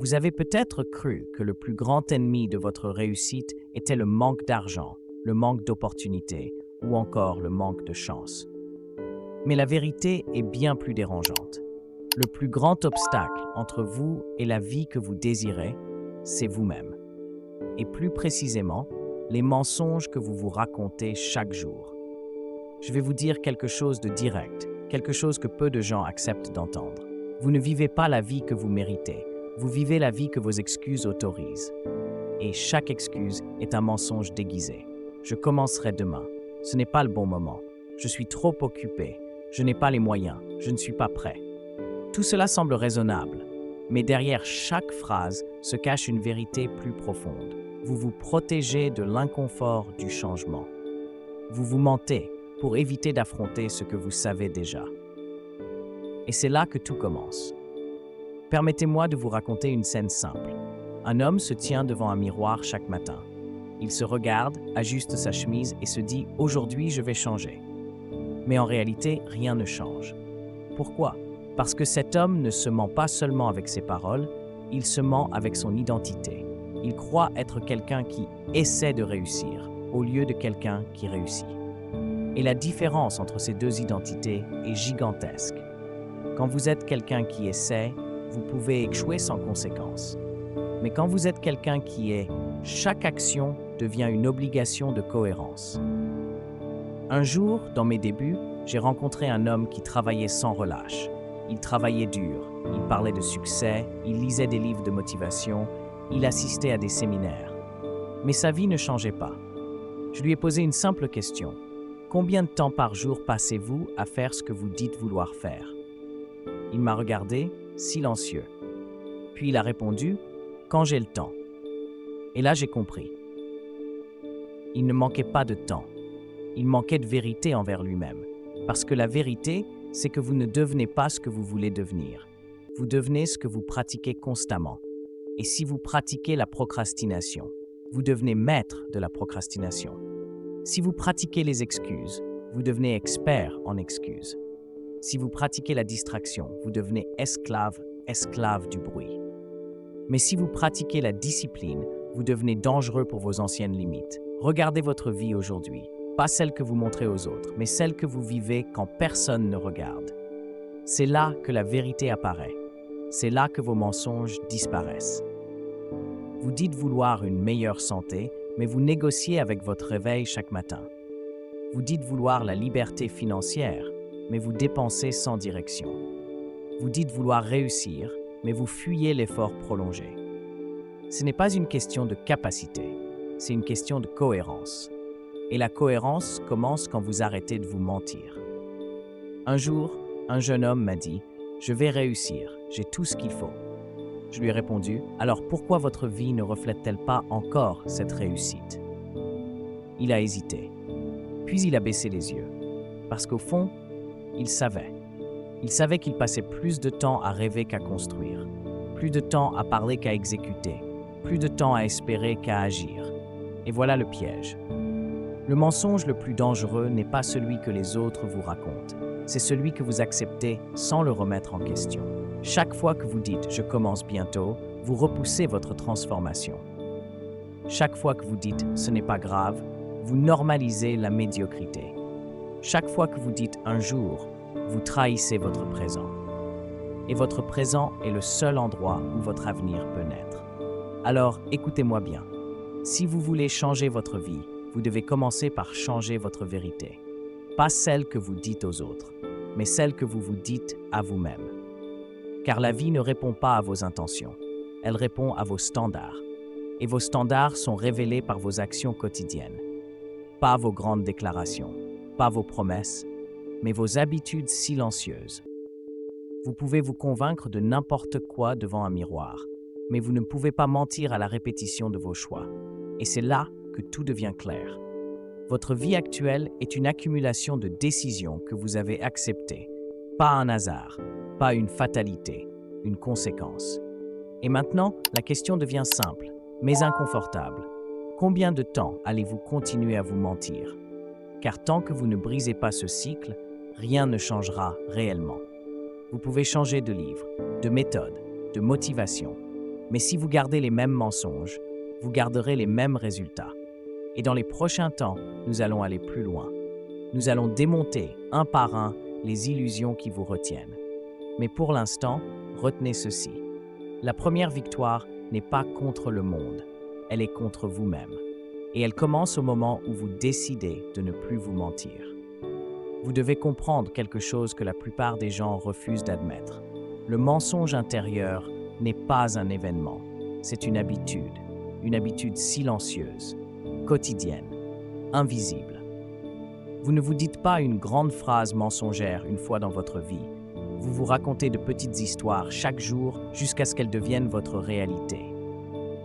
Vous avez peut-être cru que le plus grand ennemi de votre réussite était le manque d'argent, le manque d'opportunités ou encore le manque de chance. Mais la vérité est bien plus dérangeante. Le plus grand obstacle entre vous et la vie que vous désirez, c'est vous-même. Et plus précisément, les mensonges que vous vous racontez chaque jour. Je vais vous dire quelque chose de direct, quelque chose que peu de gens acceptent d'entendre. Vous ne vivez pas la vie que vous méritez, vous vivez la vie que vos excuses autorisent. Et chaque excuse est un mensonge déguisé. Je commencerai demain. Ce n'est pas le bon moment. Je suis trop occupé. Je n'ai pas les moyens. Je ne suis pas prêt. Tout cela semble raisonnable, mais derrière chaque phrase se cache une vérité plus profonde. Vous vous protégez de l'inconfort du changement. Vous vous mentez pour éviter d'affronter ce que vous savez déjà. Et c'est là que tout commence. Permettez-moi de vous raconter une scène simple. Un homme se tient devant un miroir chaque matin. Il se regarde, ajuste sa chemise et se dit « Aujourd'hui, je vais changer ». Mais en réalité, rien ne change. Pourquoi ? Parce que cet homme ne se ment pas seulement avec ses paroles, il se ment avec son identité. Il croit être quelqu'un qui essaie de réussir, au lieu de quelqu'un qui réussit. Et la différence entre ces deux identités est gigantesque. Quand vous êtes quelqu'un qui essaie, vous pouvez échouer sans conséquence. Mais quand vous êtes quelqu'un qui est, chaque action devient une obligation de cohérence. Un jour, dans mes débuts, j'ai rencontré un homme qui travaillait sans relâche. Il travaillait dur, il parlait de succès, il lisait des livres de motivation, il assistait à des séminaires. Mais sa vie ne changeait pas. Je lui ai posé une simple question. Combien de temps par jour passez-vous à faire ce que vous dites vouloir faire ? Il m'a regardé, silencieux. Puis il a répondu, « Quand j'ai le temps ». Et là j'ai compris. Il ne manquait pas de temps. Il manquait de vérité envers lui-même. Parce que la vérité, c'est que vous ne devenez pas ce que vous voulez devenir. Vous devenez ce que vous pratiquez constamment. Et si vous pratiquez la procrastination, vous devenez maître de la procrastination. Si vous pratiquez les excuses, vous devenez expert en excuses. Si vous pratiquez la distraction, vous devenez esclave du bruit. Mais si vous pratiquez la discipline, vous devenez dangereux pour vos anciennes limites. Regardez votre vie aujourd'hui. Pas celle que vous montrez aux autres, mais celle que vous vivez quand personne ne regarde. C'est là que la vérité apparaît. C'est là que vos mensonges disparaissent. Vous dites vouloir une meilleure santé, mais vous négociez avec votre réveil chaque matin. Vous dites vouloir la liberté financière, mais vous dépensez sans direction. Vous dites vouloir réussir, mais vous fuyez l'effort prolongé. Ce n'est pas une question de capacité, c'est une question de cohérence. Et la cohérence commence quand vous arrêtez de vous mentir. Un jour, un jeune homme m'a dit « Je vais réussir, j'ai tout ce qu'il faut ». Je lui ai répondu « Alors pourquoi votre vie ne reflète-t-elle pas encore cette réussite ?» Il a hésité. Puis il a baissé les yeux. Parce qu'au fond, il savait. Il savait qu'il passait plus de temps à rêver qu'à construire, plus de temps à parler qu'à exécuter, plus de temps à espérer qu'à agir. Et voilà le piège. Le mensonge le plus dangereux n'est pas celui que les autres vous racontent, c'est celui que vous acceptez sans le remettre en question. Chaque fois que vous dites « je commence bientôt », vous repoussez votre transformation. Chaque fois que vous dites « ce n'est pas grave », vous normalisez la médiocrité. Chaque fois que vous dites « un jour », vous trahissez votre présent. Et votre présent est le seul endroit où votre avenir peut naître. Alors, écoutez-moi bien. Si vous voulez changer votre vie, vous devez commencer par changer votre vérité. Pas celle que vous dites aux autres, mais celle que vous vous dites à vous-même. Car la vie ne répond pas à vos intentions, elle répond à vos standards. Et vos standards sont révélés par vos actions quotidiennes. Pas vos grandes déclarations, pas vos promesses, mais vos habitudes silencieuses. Vous pouvez vous convaincre de n'importe quoi devant un miroir, mais vous ne pouvez pas mentir à la répétition de vos choix. Et c'est là que tout devient clair. Votre vie actuelle est une accumulation de décisions que vous avez acceptées, pas un hasard, pas une fatalité, une conséquence. Et maintenant, la question devient simple, mais inconfortable. Combien de temps allez-vous continuer à vous mentir ? Car tant que vous ne brisez pas ce cycle, rien ne changera réellement. Vous pouvez changer de livre, de méthode, de motivation, Mais si vous gardez les mêmes mensonges, vous garderez les mêmes résultats. Et dans les prochains temps, nous allons aller plus loin. Nous allons démonter, un par un, les illusions qui vous retiennent. Mais pour l'instant, retenez ceci. La première victoire n'est pas contre le monde, elle est contre vous-même. Et elle commence au moment où vous décidez de ne plus vous mentir. Vous devez comprendre quelque chose que la plupart des gens refusent d'admettre. Le mensonge intérieur n'est pas un événement, c'est une habitude silencieuse, quotidienne, invisible. Vous ne vous dites pas une grande phrase mensongère une fois dans votre vie. Vous vous racontez de petites histoires chaque jour jusqu'à ce qu'elles deviennent votre réalité.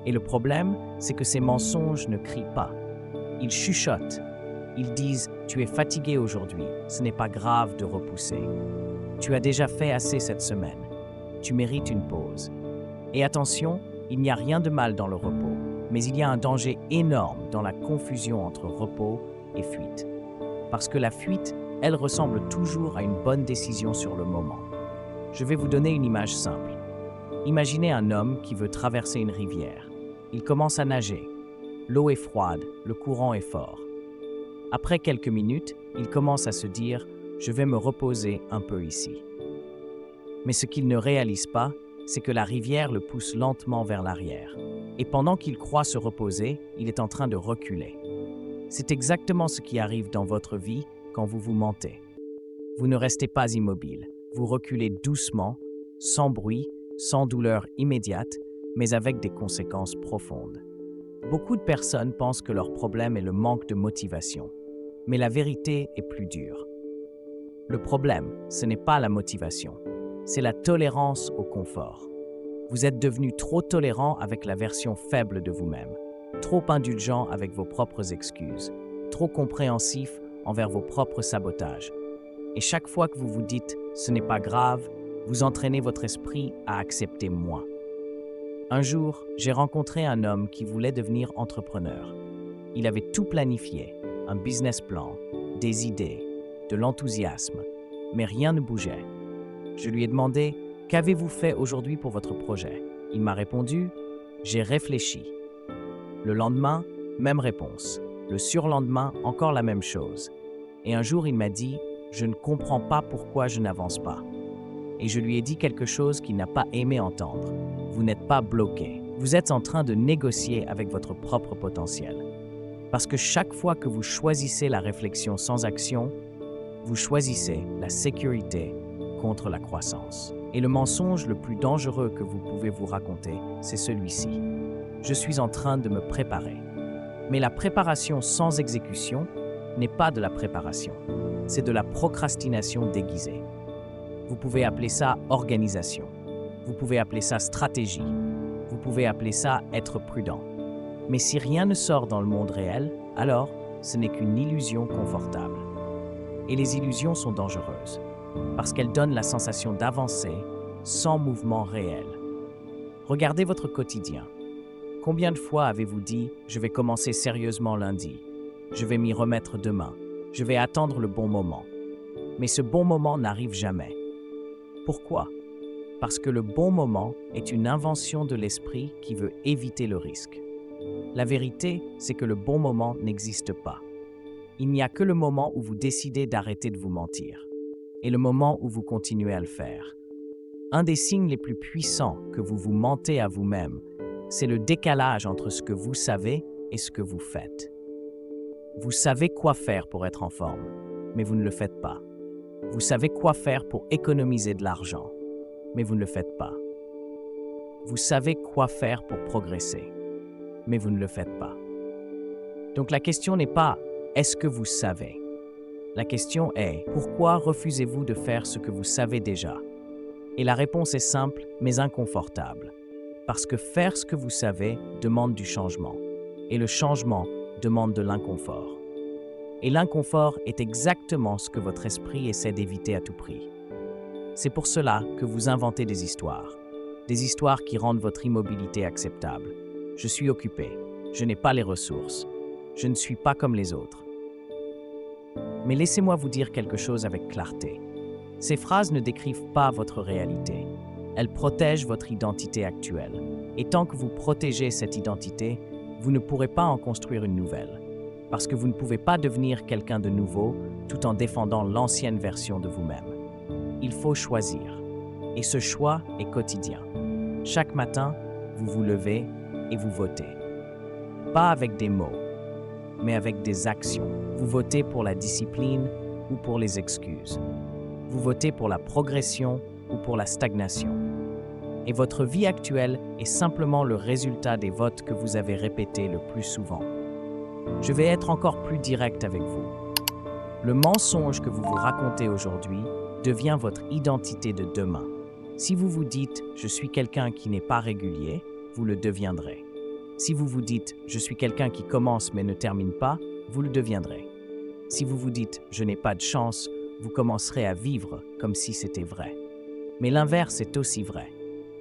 Et le problème, c'est que ces mensonges ne crient pas. Ils chuchotent. Ils disent « Tu es fatigué aujourd'hui, ce n'est pas grave de repousser. Tu as déjà fait assez cette semaine. Tu mérites une pause. » Et attention, il n'y a rien de mal dans le repos, mais il y a un danger énorme dans la confusion entre repos et fuite. Parce que la fuite, elle ressemble toujours à une bonne décision sur le moment. Je vais vous donner une image simple. Imaginez un homme qui veut traverser une rivière. Il commence à nager. L'eau est froide, le courant est fort. Après quelques minutes, il commence à se dire « Je vais me reposer un peu ici ». Mais ce qu'il ne réalise pas, c'est que la rivière le pousse lentement vers l'arrière. Et pendant qu'il croit se reposer, il est en train de reculer. C'est exactement ce qui arrive dans votre vie quand vous vous mentez. Vous ne restez pas immobile. Vous reculez doucement, sans bruit, sans douleur immédiate, mais avec des conséquences profondes. Beaucoup de personnes pensent que leur problème est le manque de motivation. Mais la vérité est plus dure. Le problème, ce n'est pas la motivation, c'est la tolérance au confort. Vous êtes devenu trop tolérant avec la version faible de vous-même, trop indulgent avec vos propres excuses, trop compréhensif envers vos propres sabotages. Et chaque fois que vous vous dites « ce n'est pas grave », vous entraînez votre esprit à accepter moins. Un jour, j'ai rencontré un homme qui voulait devenir entrepreneur. Il avait tout planifié, un business plan, des idées, de l'enthousiasme, mais rien ne bougeait. Je lui ai demandé « Qu'avez-vous fait aujourd'hui pour votre projet ?» Il m'a répondu « J'ai réfléchi ». Le lendemain, même réponse. Le surlendemain, encore la même chose. Et un jour, il m'a dit « Je ne comprends pas pourquoi je n'avance pas ». Et je lui ai dit quelque chose qu'il n'a pas aimé entendre. Vous n'êtes pas bloqué. Vous êtes en train de négocier avec votre propre potentiel. Parce que chaque fois que vous choisissez la réflexion sans action, vous choisissez la sécurité contre la croissance. Et le mensonge le plus dangereux que vous pouvez vous raconter, c'est celui-ci. Je suis en train de me préparer. Mais la préparation sans exécution n'est pas de la préparation. C'est de la procrastination déguisée. Vous pouvez appeler ça organisation. Vous pouvez appeler ça stratégie. Vous pouvez appeler ça être prudent. Mais si rien ne sort dans le monde réel, alors ce n'est qu'une illusion confortable. Et les illusions sont dangereuses, parce qu'elles donnent la sensation d'avancer sans mouvement réel. Regardez votre quotidien. Combien de fois avez-vous dit « Je vais commencer sérieusement lundi, je vais m'y remettre demain, je vais attendre le bon moment ». Mais ce bon moment n'arrive jamais. Pourquoi ? Parce que le bon moment est une invention de l'esprit qui veut éviter le risque. La vérité, c'est que le bon moment n'existe pas. Il n'y a que le moment où vous décidez d'arrêter de vous mentir et le moment où vous continuez à le faire. Un des signes les plus puissants que vous vous mentez à vous-même, c'est le décalage entre ce que vous savez et ce que vous faites. Vous savez quoi faire pour être en forme, mais vous ne le faites pas. Vous savez quoi faire pour économiser de l'argent, mais vous ne le faites pas. Vous savez quoi faire pour progresser, mais vous ne le faites pas. Donc la question n'est pas « est-ce que vous savez ?» La question est « pourquoi refusez-vous de faire ce que vous savez déjà ?» Et la réponse est simple, mais inconfortable. Parce que faire ce que vous savez demande du changement. Et le changement demande de l'inconfort. Et l'inconfort est exactement ce que votre esprit essaie d'éviter à tout prix. C'est pour cela que vous inventez des histoires qui rendent votre immobilité acceptable. Je suis occupé, je n'ai pas les ressources, je ne suis pas comme les autres. Mais laissez-moi vous dire quelque chose avec clarté. Ces phrases ne décrivent pas votre réalité. Elles protègent votre identité actuelle. Et tant que vous protégez cette identité, vous ne pourrez pas en construire une nouvelle. Parce que vous ne pouvez pas devenir quelqu'un de nouveau tout en défendant l'ancienne version de vous-même. Il faut choisir. Et ce choix est quotidien. Chaque matin, vous vous levez et vous votez. Pas avec des mots, mais avec des actions. Vous votez pour la discipline ou pour les excuses. Vous votez pour la progression ou pour la stagnation. Et votre vie actuelle est simplement le résultat des votes que vous avez répétés le plus souvent. Je vais être encore plus direct avec vous. Le mensonge que vous vous racontez aujourd'hui devient votre identité de demain. Si vous vous dites « je suis quelqu'un qui n'est pas régulier », vous le deviendrez. Si vous vous dites « je suis quelqu'un qui commence mais ne termine pas », vous le deviendrez. Si vous vous dites « je n'ai pas de chance », vous commencerez à vivre comme si c'était vrai. Mais l'inverse est aussi vrai.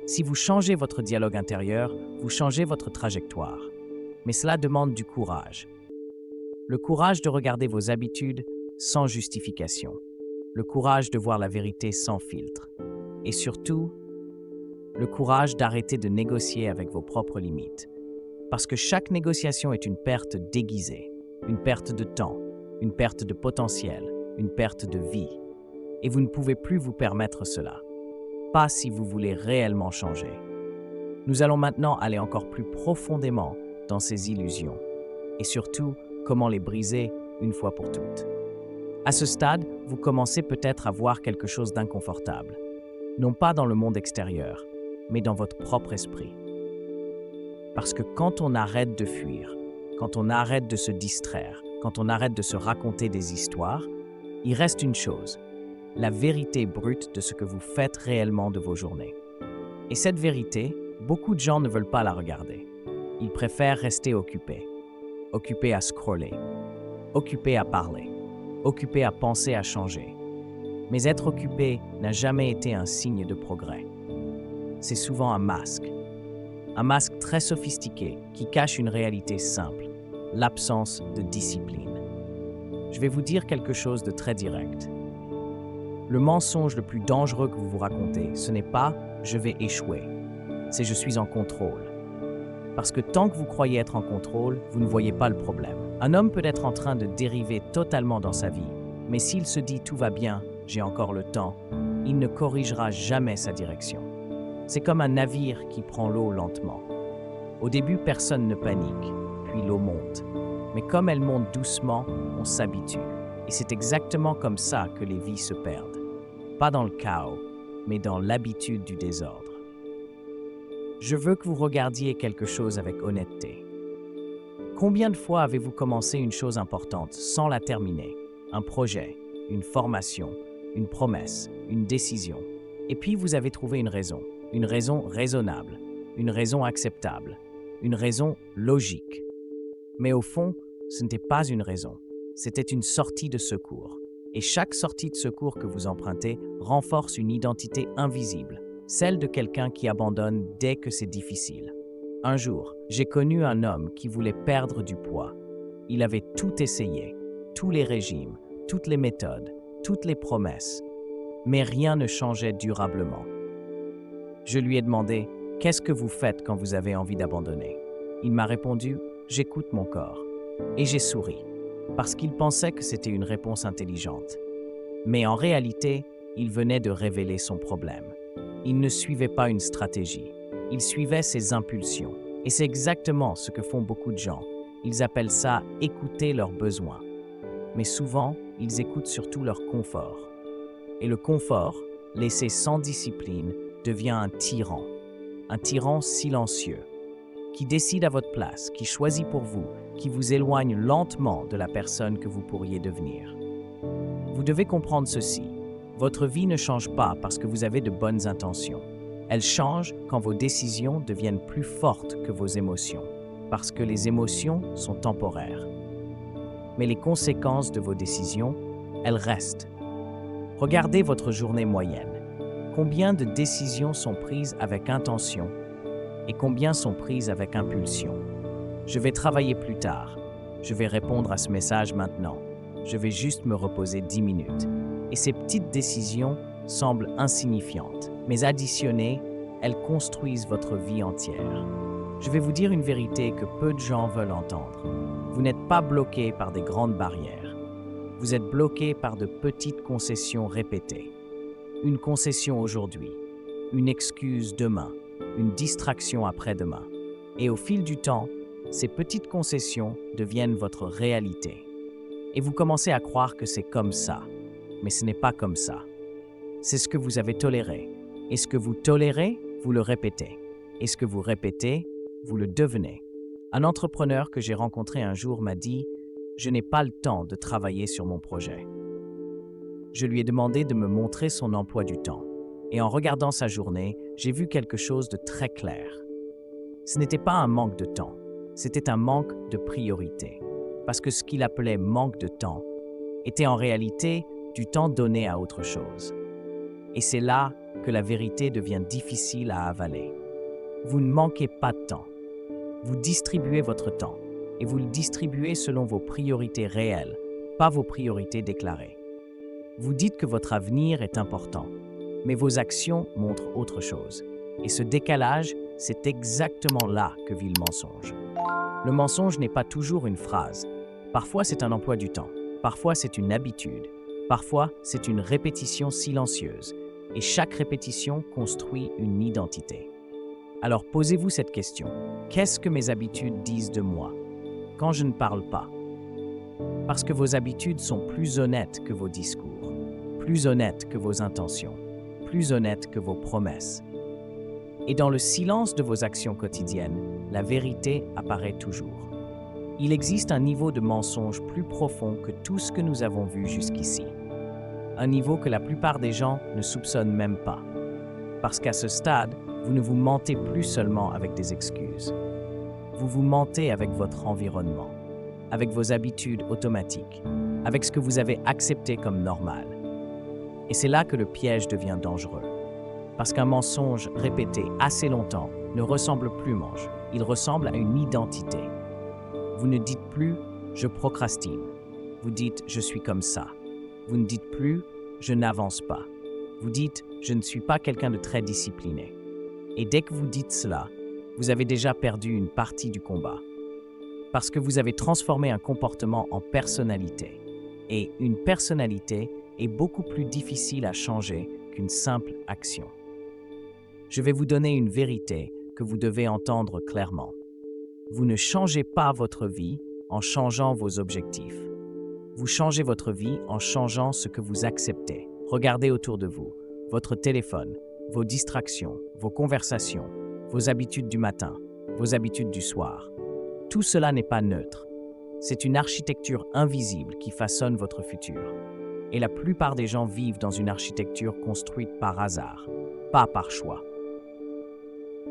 Si vous changez votre dialogue intérieur, vous changez votre trajectoire. Mais cela demande du courage. Le courage de regarder vos habitudes sans justification. Le courage de voir la vérité sans filtre. Et surtout, le courage d'arrêter de négocier avec vos propres limites. Parce que chaque négociation est une perte déguisée, une perte de temps, une perte de potentiel, une perte de vie. Et vous ne pouvez plus vous permettre cela. Pas si vous voulez réellement changer. Nous allons maintenant aller encore plus profondément dans ces illusions. Et surtout, comment les briser une fois pour toutes. À ce stade, vous commencez peut-être à voir quelque chose d'inconfortable. Non pas dans le monde extérieur, mais dans votre propre esprit. Parce que quand on arrête de fuir, quand on arrête de se distraire, quand on arrête de se raconter des histoires, il reste une chose, la vérité brute de ce que vous faites réellement de vos journées. Et cette vérité, beaucoup de gens ne veulent pas la regarder. Ils préfèrent rester occupés. Occupés à scroller, occupés à parler, occupés à penser à changer. Mais être occupé n'a jamais été un signe de progrès. C'est souvent un masque très sophistiqué qui cache une réalité simple, l'absence de discipline. Je vais vous dire quelque chose de très direct. Le mensonge le plus dangereux que vous vous racontez, ce n'est pas « je vais échouer », c'est « je suis en contrôle ». Parce que tant que vous croyez être en contrôle, vous ne voyez pas le problème. Un homme peut être en train de dériver totalement dans sa vie, mais s'il se dit « tout va bien, j'ai encore le temps », il ne corrigera jamais sa direction. C'est comme un navire qui prend l'eau lentement. Au début, personne ne panique, puis l'eau monte. Mais comme elle monte doucement, on s'habitue. Et c'est exactement comme ça que les vies se perdent. Pas dans le chaos, mais dans l'habitude du désordre. Je veux que vous regardiez quelque chose avec honnêteté. Combien de fois avez-vous commencé une chose importante sans la terminer? Un projet, une formation, une promesse, une décision. Et puis vous avez trouvé une raison raisonnable, une raison acceptable, une raison logique. Mais au fond, ce n'était pas une raison, c'était une sortie de secours. Et chaque sortie de secours que vous empruntez renforce une identité invisible, celle de quelqu'un qui abandonne dès que c'est difficile. Un jour, j'ai connu un homme qui voulait perdre du poids. Il avait tout essayé, tous les régimes, toutes les méthodes, toutes les promesses, mais rien ne changeait durablement. Je lui ai demandé « Qu'est-ce que vous faites quand vous avez envie d'abandonner ?» Il m'a répondu « J'écoute mon corps ». Et j'ai souri, parce qu'il pensait que c'était une réponse intelligente. Mais en réalité, il venait de révéler son problème. Il ne suivait pas une stratégie, il suivait ses impulsions. Et c'est exactement ce que font beaucoup de gens. Ils appellent ça « écouter leurs besoins ». Mais souvent, ils écoutent surtout leur confort. Et le confort, laissé sans discipline, devient un tyran silencieux, qui décide à votre place, qui choisit pour vous, qui vous éloigne lentement de la personne que vous pourriez devenir. Vous devez comprendre ceci, votre vie ne change pas parce que vous avez de bonnes intentions. Elle change quand vos décisions deviennent plus fortes que vos émotions, parce que les émotions sont temporaires. Mais les conséquences de vos décisions, elles restent. Regardez votre journée moyenne. Combien de décisions sont prises avec intention et combien sont prises avec impulsion? Je vais travailler plus tard. Je vais répondre à ce message maintenant. Je vais juste me reposer 10 minutes. Et ces petites décisions semblent insignifiantes, mais additionnées, elles construisent votre vie entière. Je vais vous dire une vérité que peu de gens veulent entendre. Vous n'êtes pas bloqué par des grandes barrières. Vous êtes bloqué par de petites concessions répétées. Une concession aujourd'hui, une excuse demain, une distraction après-demain. Et au fil du temps, ces petites concessions deviennent votre réalité. Et vous commencez à croire que c'est comme ça. Mais ce n'est pas comme ça. C'est ce que vous avez toléré. Et ce que vous tolérez, vous le répétez. Et ce que vous répétez, vous le devenez. Un entrepreneur que j'ai rencontré un jour m'a dit « Je n'ai pas le temps de travailler sur mon projet ». Je lui ai demandé de me montrer son emploi du temps. Et en regardant sa journée, j'ai vu quelque chose de très clair. Ce n'était pas un manque de temps, c'était un manque de priorité. Parce que ce qu'il appelait manque de temps était en réalité du temps donné à autre chose. Et c'est là que la vérité devient difficile à avaler. Vous ne manquez pas de temps. Vous distribuez votre temps et vous le distribuez selon vos priorités réelles, pas vos priorités déclarées. Vous dites que votre avenir est important, mais vos actions montrent autre chose. Et ce décalage, c'est exactement là que vit le mensonge. Le mensonge n'est pas toujours une phrase. Parfois, c'est un emploi du temps. Parfois, c'est une habitude. Parfois, c'est une répétition silencieuse. Et chaque répétition construit une identité. Alors posez-vous cette question. Qu'est-ce que mes habitudes disent de moi quand je ne parle pas? Parce que vos habitudes sont plus honnêtes que vos discours, plus honnêtes que vos intentions, plus honnêtes que vos promesses. Et dans le silence de vos actions quotidiennes, la vérité apparaît toujours. Il existe un niveau de mensonge plus profond que tout ce que nous avons vu jusqu'ici. Un niveau que la plupart des gens ne soupçonnent même pas. Parce qu'à ce stade, vous ne vous mentez plus seulement avec des excuses. Vous vous mentez avec votre environnement, avec vos habitudes automatiques, avec ce que vous avez accepté comme normal. Et c'est là que le piège devient dangereux. Parce qu'un mensonge répété assez longtemps ne ressemble plus mange, il ressemble à une identité. Vous ne dites plus « je procrastine », vous dites « je suis comme ça ». Vous ne dites plus « je n'avance pas ». Vous dites « je ne suis pas quelqu'un de très discipliné ». Et dès que vous dites cela, vous avez déjà perdu une partie du combat. Parce que vous avez transformé un comportement en personnalité. Et une personnalité est beaucoup plus difficile à changer qu'une simple action. Je vais vous donner une vérité que vous devez entendre clairement. Vous ne changez pas votre vie en changeant vos objectifs. Vous changez votre vie en changeant ce que vous acceptez. Regardez autour de vous, votre téléphone, vos distractions, vos conversations, vos habitudes du matin, vos habitudes du soir. Tout cela n'est pas neutre. C'est une architecture invisible qui façonne votre futur. Et la plupart des gens vivent dans une architecture construite par hasard, pas par choix.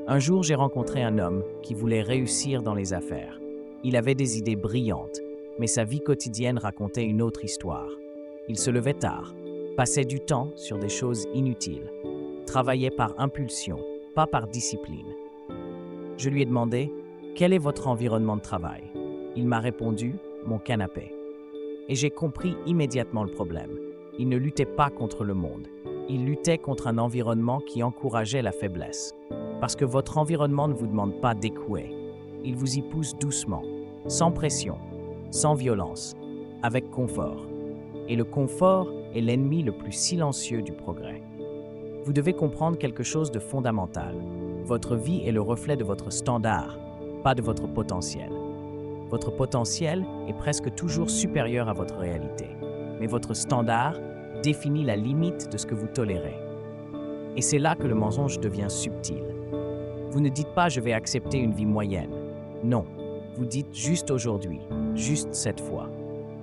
Un jour, j'ai rencontré un homme qui voulait réussir dans les affaires. Il avait des idées brillantes, mais sa vie quotidienne racontait une autre histoire. Il se levait tard, passait du temps sur des choses inutiles, travaillait par impulsion, pas par discipline. Je lui ai demandé « Quel est votre environnement de travail ?» Il m'a répondu « Mon canapé ». Et j'ai compris immédiatement le problème. Il ne luttait pas contre le monde. Il luttait contre un environnement qui encourageait la faiblesse. Parce que votre environnement ne vous demande pas d'échouer. Il vous y pousse doucement, sans pression, sans violence, avec confort. Et le confort est l'ennemi le plus silencieux du progrès. Vous devez comprendre quelque chose de fondamental. Votre vie est le reflet de votre standard, pas de votre potentiel. Votre potentiel est presque toujours supérieur à votre réalité, mais votre standard définit la limite de ce que vous tolérez. Et c'est là que le mensonge devient subtil. Vous ne dites pas « je vais accepter une vie moyenne ». Non, vous dites juste aujourd'hui, juste cette fois.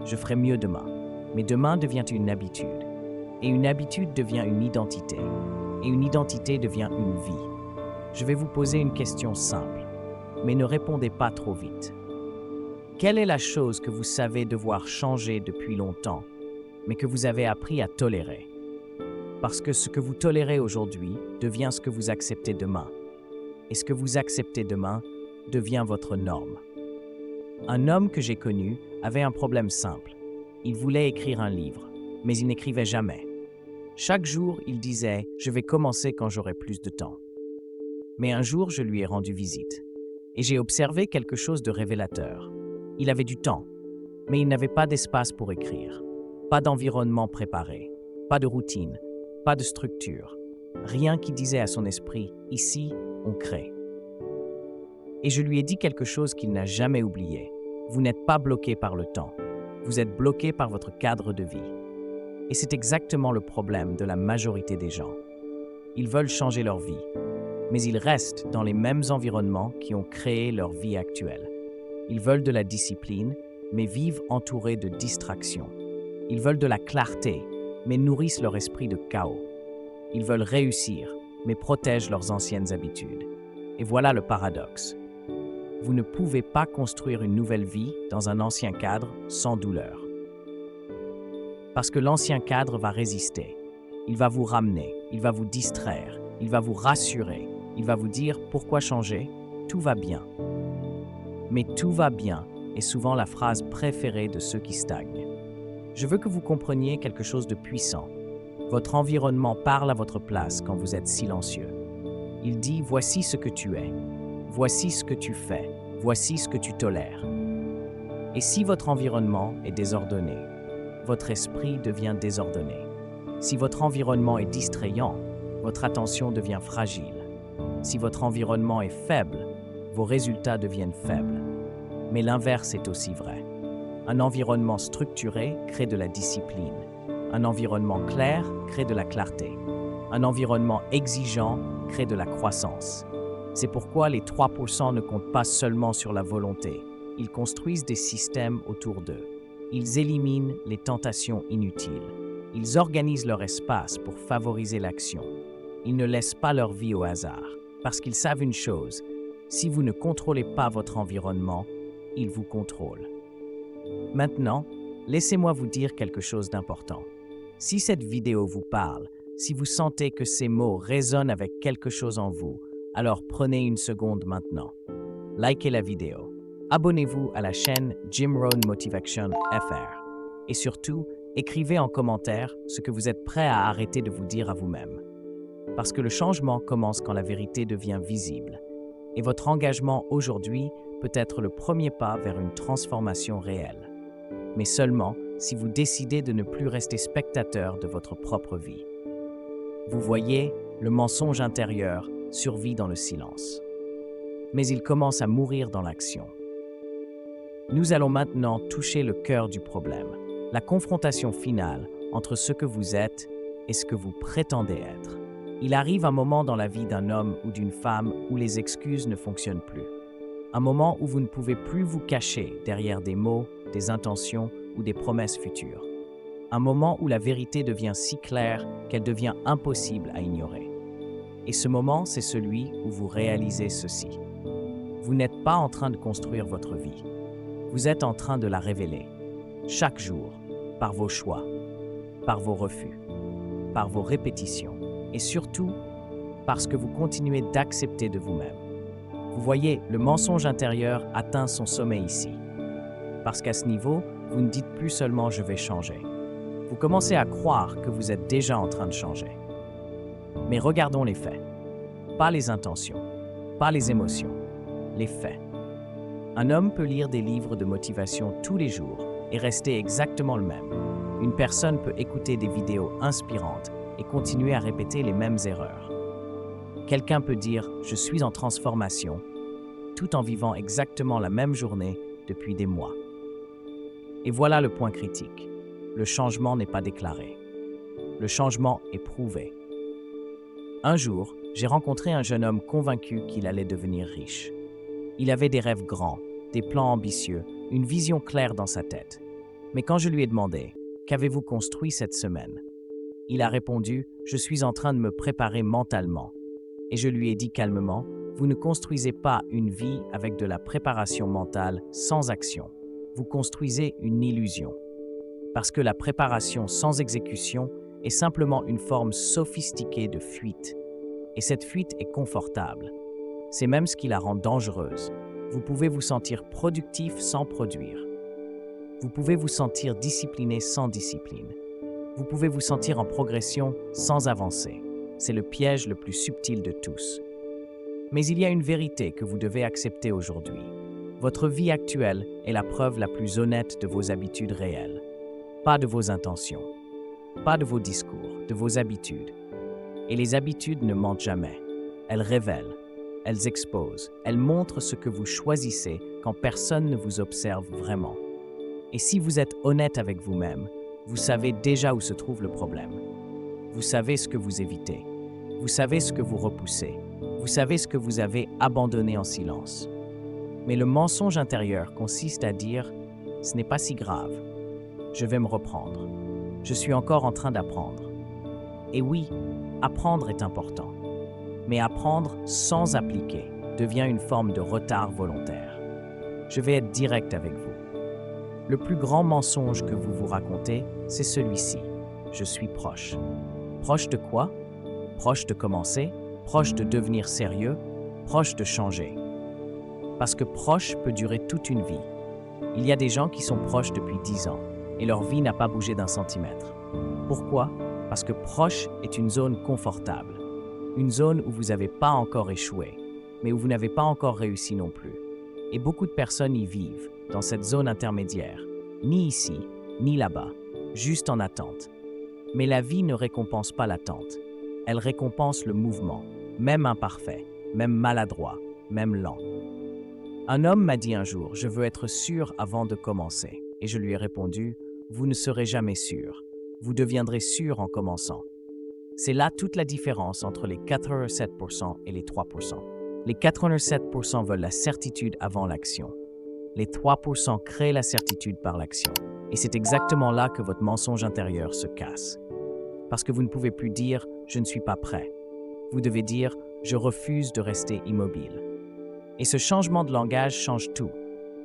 Je ferai mieux demain. Mais demain devient une habitude. Et une habitude devient une identité. Et une identité devient une vie. Je vais vous poser une question simple, mais ne répondez pas trop vite. Quelle est la chose que vous savez devoir changer depuis longtemps, mais que vous avez appris à tolérer? Parce que ce que vous tolérez aujourd'hui devient ce que vous acceptez demain. Et ce que vous acceptez demain devient votre norme. Un homme que j'ai connu avait un problème simple. Il voulait écrire un livre, mais il n'écrivait jamais. Chaque jour, il disait « Je vais commencer quand j'aurai plus de temps ». Mais un jour, je lui ai rendu visite. Et j'ai observé quelque chose de révélateur. Il avait du temps, mais il n'avait pas d'espace pour écrire. Pas d'environnement préparé, pas de routine, pas de structure. Rien qui disait à son esprit, ici, on crée. Et je lui ai dit quelque chose qu'il n'a jamais oublié. Vous n'êtes pas bloqué par le temps. Vous êtes bloqué par votre cadre de vie. Et c'est exactement le problème de la majorité des gens. Ils veulent changer leur vie, mais ils restent dans les mêmes environnements qui ont créé leur vie actuelle. Ils veulent de la discipline, mais vivent entourés de distractions. Ils veulent de la clarté, mais nourrissent leur esprit de chaos. Ils veulent réussir, mais protègent leurs anciennes habitudes. Et voilà le paradoxe. Vous ne pouvez pas construire une nouvelle vie dans un ancien cadre sans douleur. Parce que l'ancien cadre va résister. Il va vous ramener, il va vous distraire, il va vous rassurer, il va vous dire pourquoi changer, tout va bien. Mais tout va bien est souvent la phrase préférée de ceux qui stagnent. Je veux que vous compreniez quelque chose de puissant. Votre environnement parle à votre place quand vous êtes silencieux. Il dit « voici ce que tu es, voici ce que tu fais, voici ce que tu tolères ». Et si votre environnement est désordonné, votre esprit devient désordonné. Si votre environnement est distrayant, votre attention devient fragile. Si votre environnement est faible, vos résultats deviennent faibles. Mais l'inverse est aussi vrai. Un environnement structuré crée de la discipline. Un environnement clair crée de la clarté. Un environnement exigeant crée de la croissance. C'est pourquoi les 3% ne comptent pas seulement sur la volonté. Ils construisent des systèmes autour d'eux. Ils éliminent les tentations inutiles. Ils organisent leur espace pour favoriser l'action. Ils ne laissent pas leur vie au hasard, parce qu'ils savent une chose, si vous ne contrôlez pas votre environnement, il vous contrôle. Maintenant, laissez-moi vous dire quelque chose d'important. Si cette vidéo vous parle, si vous sentez que ces mots résonnent avec quelque chose en vous, alors prenez une seconde maintenant. Likez la vidéo. Abonnez-vous à la chaîne Jim Rohn Motivation FR. Et surtout, écrivez en commentaire ce que vous êtes prêt à arrêter de vous dire à vous-même. Parce que le changement commence quand la vérité devient visible. Et votre engagement aujourd'hui peut être le premier pas vers une transformation réelle. Mais seulement si vous décidez de ne plus rester spectateur de votre propre vie. Vous voyez, le mensonge intérieur survit dans le silence. Mais il commence à mourir dans l'action. Nous allons maintenant toucher le cœur du problème, la confrontation finale entre ce que vous êtes et ce que vous prétendez être. Il arrive un moment dans la vie d'un homme ou d'une femme où les excuses ne fonctionnent plus. Un moment où vous ne pouvez plus vous cacher derrière des mots, des intentions ou des promesses futures. Un moment où la vérité devient si claire qu'elle devient impossible à ignorer. Et ce moment, c'est celui où vous réalisez ceci. Vous n'êtes pas en train de construire votre vie. Vous êtes en train de la révéler, chaque jour, par vos choix, par vos refus, par vos répétitions, et surtout parce que vous continuez d'accepter de vous-même. Vous voyez, le mensonge intérieur atteint son sommet ici. Parce qu'à ce niveau, vous ne dites plus seulement « je vais changer ». Vous commencez à croire que vous êtes déjà en train de changer. Mais regardons les faits. Pas les intentions, pas les émotions, les faits. Un homme peut lire des livres de motivation tous les jours et rester exactement le même. Une personne peut écouter des vidéos inspirantes et continuer à répéter les mêmes erreurs. Quelqu'un peut dire « je suis en transformation » tout en vivant exactement la même journée depuis des mois. Et voilà le point critique. Le changement n'est pas déclaré. Le changement est prouvé. Un jour, j'ai rencontré un jeune homme convaincu qu'il allait devenir riche. Il avait des rêves grands, des plans ambitieux, une vision claire dans sa tête. Mais quand je lui ai demandé « Qu'avez-vous construit cette semaine ?» Il a répondu « Je suis en train de me préparer mentalement. » Et je lui ai dit calmement « Vous ne construisez pas une vie avec de la préparation mentale sans action. Vous construisez une illusion. » Parce que la préparation sans exécution est simplement une forme sophistiquée de fuite. Et cette fuite est confortable. C'est même ce qui la rend dangereuse. Vous pouvez vous sentir productif sans produire. Vous pouvez vous sentir discipliné sans discipline. Vous pouvez vous sentir en progression sans avancer. C'est le piège le plus subtil de tous. Mais il y a une vérité que vous devez accepter aujourd'hui. Votre vie actuelle est la preuve la plus honnête de vos habitudes réelles. Pas de vos intentions, pas de vos discours, de vos habitudes. Et les habitudes ne mentent jamais. Elles révèlent, elles exposent, elles montrent ce que vous choisissez quand personne ne vous observe vraiment. Et si vous êtes honnête avec vous-même, vous savez déjà où se trouve le problème. Vous savez ce que vous évitez. Vous savez ce que vous repoussez. Vous savez ce que vous avez abandonné en silence. Mais le mensonge intérieur consiste à dire « ce n'est pas si grave. Je vais me reprendre. Je suis encore en train d'apprendre. » Et oui, apprendre est important. Mais apprendre sans appliquer devient une forme de retard volontaire. Je vais être direct avec vous. Le plus grand mensonge que vous vous racontez, c'est celui-ci. Je suis proche. Proche de quoi? Proche de commencer? Proche de devenir sérieux? Proche de changer? Parce que proche peut durer toute une vie. Il y a des gens qui sont proches depuis 10 ans et leur vie n'a pas bougé d'un centimètre. Pourquoi? Parce que proche est une zone confortable. Une zone où vous n'avez pas encore échoué, mais où vous n'avez pas encore réussi non plus. Et beaucoup de personnes y vivent, dans cette zone intermédiaire, ni ici, ni là-bas, juste en attente. Mais la vie ne récompense pas l'attente. Elle récompense le mouvement, même imparfait, même maladroit, même lent. Un homme m'a dit un jour « Je veux être sûr avant de commencer ». Et je lui ai répondu « Vous ne serez jamais sûr. Vous deviendrez sûr en commençant ». C'est là toute la différence entre les 87% et les 3%. Les 87% veulent la certitude avant l'action. Les 3% créent la certitude par l'action. Et c'est exactement là que votre mensonge intérieur se casse. Parce que vous ne pouvez plus dire « je ne suis pas prêt ». Vous devez dire « je refuse de rester immobile ». Et ce changement de langage change tout.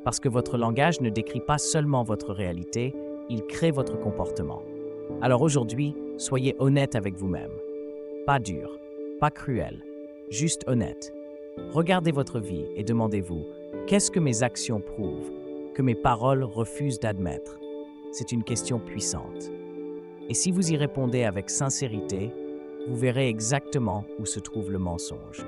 Parce que votre langage ne décrit pas seulement votre réalité, il crée votre comportement. Alors aujourd'hui, soyez honnête avec vous-même. Pas dur, pas cruel, juste honnête. Regardez votre vie et demandez-vous « Qu'est-ce que mes actions prouvent, que mes paroles refusent d'admettre ?» C'est une question puissante. Et si vous y répondez avec sincérité, vous verrez exactement où se trouve le mensonge.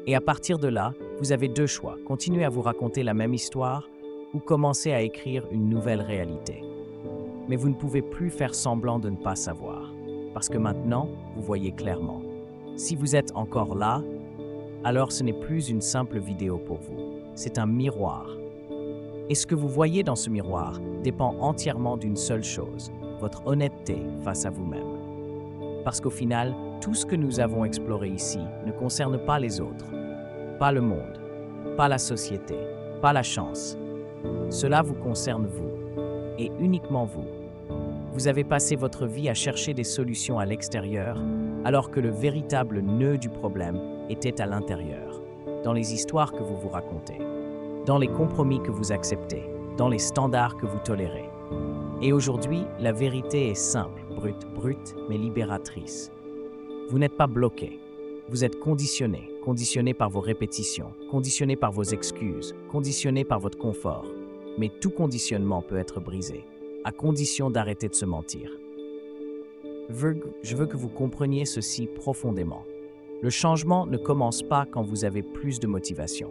Et à partir de là, vous avez deux choix, continuer à vous raconter la même histoire ou commencer à écrire une nouvelle réalité. Mais vous ne pouvez plus faire semblant de ne pas savoir, parce que maintenant, vous voyez clairement. Si vous êtes encore là, alors ce n'est plus une simple vidéo pour vous, c'est un miroir. Et ce que vous voyez dans ce miroir dépend entièrement d'une seule chose, votre honnêteté face à vous-même. Parce qu'au final, tout ce que nous avons exploré ici ne concerne pas les autres, pas le monde, pas la société, pas la chance. Cela vous concerne vous, et uniquement vous. Vous avez passé votre vie à chercher des solutions à l'extérieur, alors que le véritable nœud du problème était à l'intérieur, dans les histoires que vous vous racontez, dans les compromis que vous acceptez, dans les standards que vous tolérez. Et aujourd'hui, la vérité est simple, brute, mais libératrice. Vous n'êtes pas bloqué. Vous êtes conditionné, conditionné par vos répétitions, conditionné par vos excuses, conditionné par votre confort. Mais tout conditionnement peut être brisé, à condition d'arrêter de se mentir. Je veux que vous compreniez ceci profondément. Le changement ne commence pas quand vous avez plus de motivation.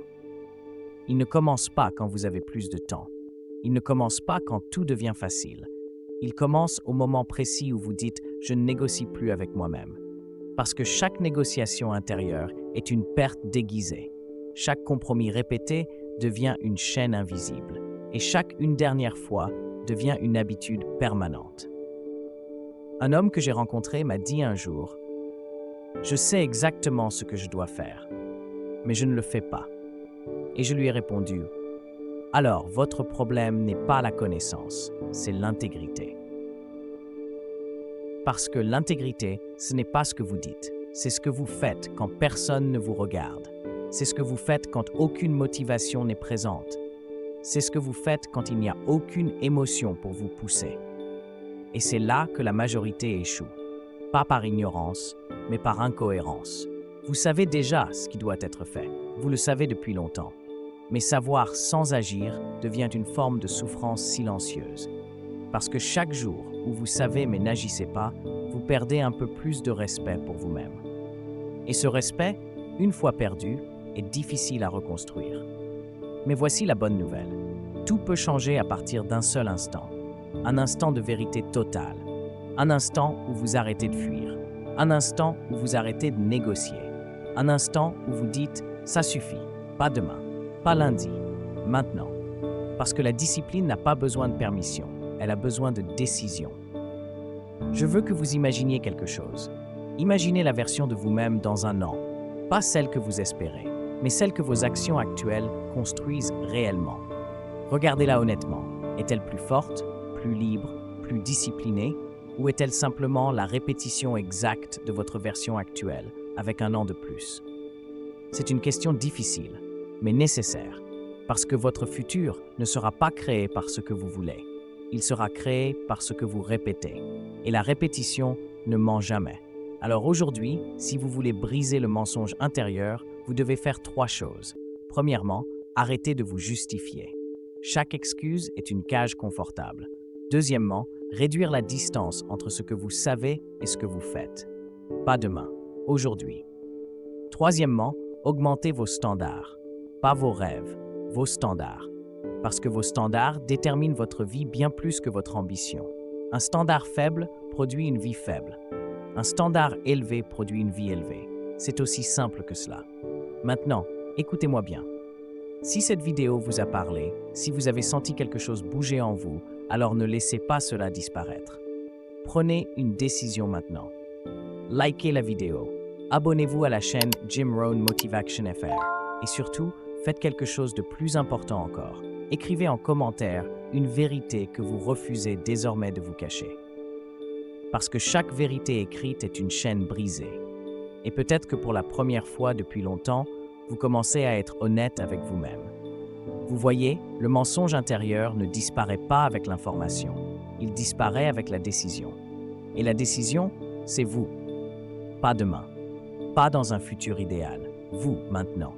Il ne commence pas quand vous avez plus de temps. Il ne commence pas quand tout devient facile. Il commence au moment précis où vous dites « je ne négocie plus avec moi-même ». Parce que chaque négociation intérieure est une perte déguisée. Chaque compromis répété devient une chaîne invisible. Et chaque une dernière fois devient une habitude permanente. Un homme que j'ai rencontré m'a dit un jour « Je sais exactement ce que je dois faire, mais je ne le fais pas. » Et je lui ai répondu « Alors, votre problème n'est pas la connaissance, c'est l'intégrité. » Parce que l'intégrité, ce n'est pas ce que vous dites, c'est ce que vous faites quand personne ne vous regarde. C'est ce que vous faites quand aucune motivation n'est présente. C'est ce que vous faites quand il n'y a aucune émotion pour vous pousser. Et c'est là que la majorité échoue. Pas par ignorance, mais par incohérence. Vous savez déjà ce qui doit être fait. Vous le savez depuis longtemps. Mais savoir sans agir devient une forme de souffrance silencieuse. Parce que chaque jour où vous savez mais n'agissez pas, vous perdez un peu plus de respect pour vous-même. Et ce respect, une fois perdu, est difficile à reconstruire. Mais voici la bonne nouvelle. Tout peut changer à partir d'un seul instant. Un instant de vérité totale. Un instant où vous arrêtez de fuir. Un instant où vous arrêtez de négocier. Un instant où vous dites « ça suffit, pas demain, pas lundi, maintenant ». Parce que la discipline n'a pas besoin de permission, elle a besoin de décision. Je veux que vous imaginiez quelque chose. Imaginez la version de vous-même dans un an, pas celle que vous espérez, mais celle que vos actions actuelles construisent réellement. Regardez-la honnêtement. Est-elle plus forte, plus libre, plus disciplinée, ou est-elle simplement la répétition exacte de votre version actuelle, avec un an de plus? C'est une question difficile, mais nécessaire, parce que votre futur ne sera pas créé par ce que vous voulez. Il sera créé par ce que vous répétez. Et la répétition ne ment jamais. Alors aujourd'hui, si vous voulez briser le mensonge intérieur, vous devez faire 3 choses. Premièrement, arrêtez de vous justifier. Chaque excuse est une cage confortable. Deuxièmement, réduire la distance entre ce que vous savez et ce que vous faites. Pas demain, aujourd'hui. Troisièmement, augmentez vos standards. Pas vos rêves, vos standards. Parce que vos standards déterminent votre vie bien plus que votre ambition. Un standard faible produit une vie faible. Un standard élevé produit une vie élevée. C'est aussi simple que cela. Maintenant, écoutez-moi bien. Si cette vidéo vous a parlé, si vous avez senti quelque chose bouger en vous, alors ne laissez pas cela disparaître. Prenez une décision maintenant. Likez la vidéo. Abonnez-vous à la chaîne Jim Rohn Motivation FR. Et surtout, faites quelque chose de plus important encore. Écrivez en commentaire une vérité que vous refusez désormais de vous cacher. Parce que chaque vérité écrite est une chaîne brisée. Et peut-être que pour la première fois depuis longtemps, vous commencez à être honnête avec vous-même. Vous voyez, le mensonge intérieur ne disparaît pas avec l'information. Il disparaît avec la décision. Et la décision, c'est vous. Pas demain. Pas dans un futur idéal. Vous, maintenant.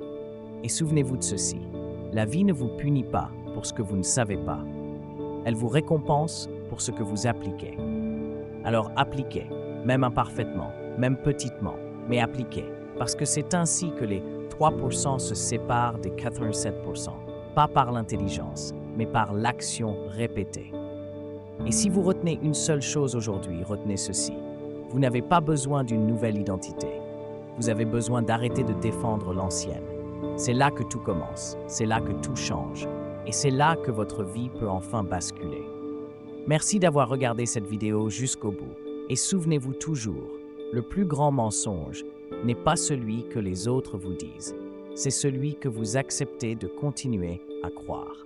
Et souvenez-vous de ceci. La vie ne vous punit pas pour ce que vous ne savez pas. Elle vous récompense pour ce que vous appliquez. Alors appliquez, même imparfaitement, même petitement, mais appliquez, parce que c'est ainsi que les 3% se séparent des 87%, pas par l'intelligence, mais par l'action répétée. Et si vous retenez une seule chose aujourd'hui, retenez ceci. Vous n'avez pas besoin d'une nouvelle identité. Vous avez besoin d'arrêter de défendre l'ancienne. C'est là que tout commence, c'est là que tout change, et c'est là que votre vie peut enfin basculer. Merci d'avoir regardé cette vidéo jusqu'au bout, et souvenez-vous toujours, le plus grand mensonge n'est pas celui que les autres vous disent, c'est celui que vous acceptez de continuer à croire.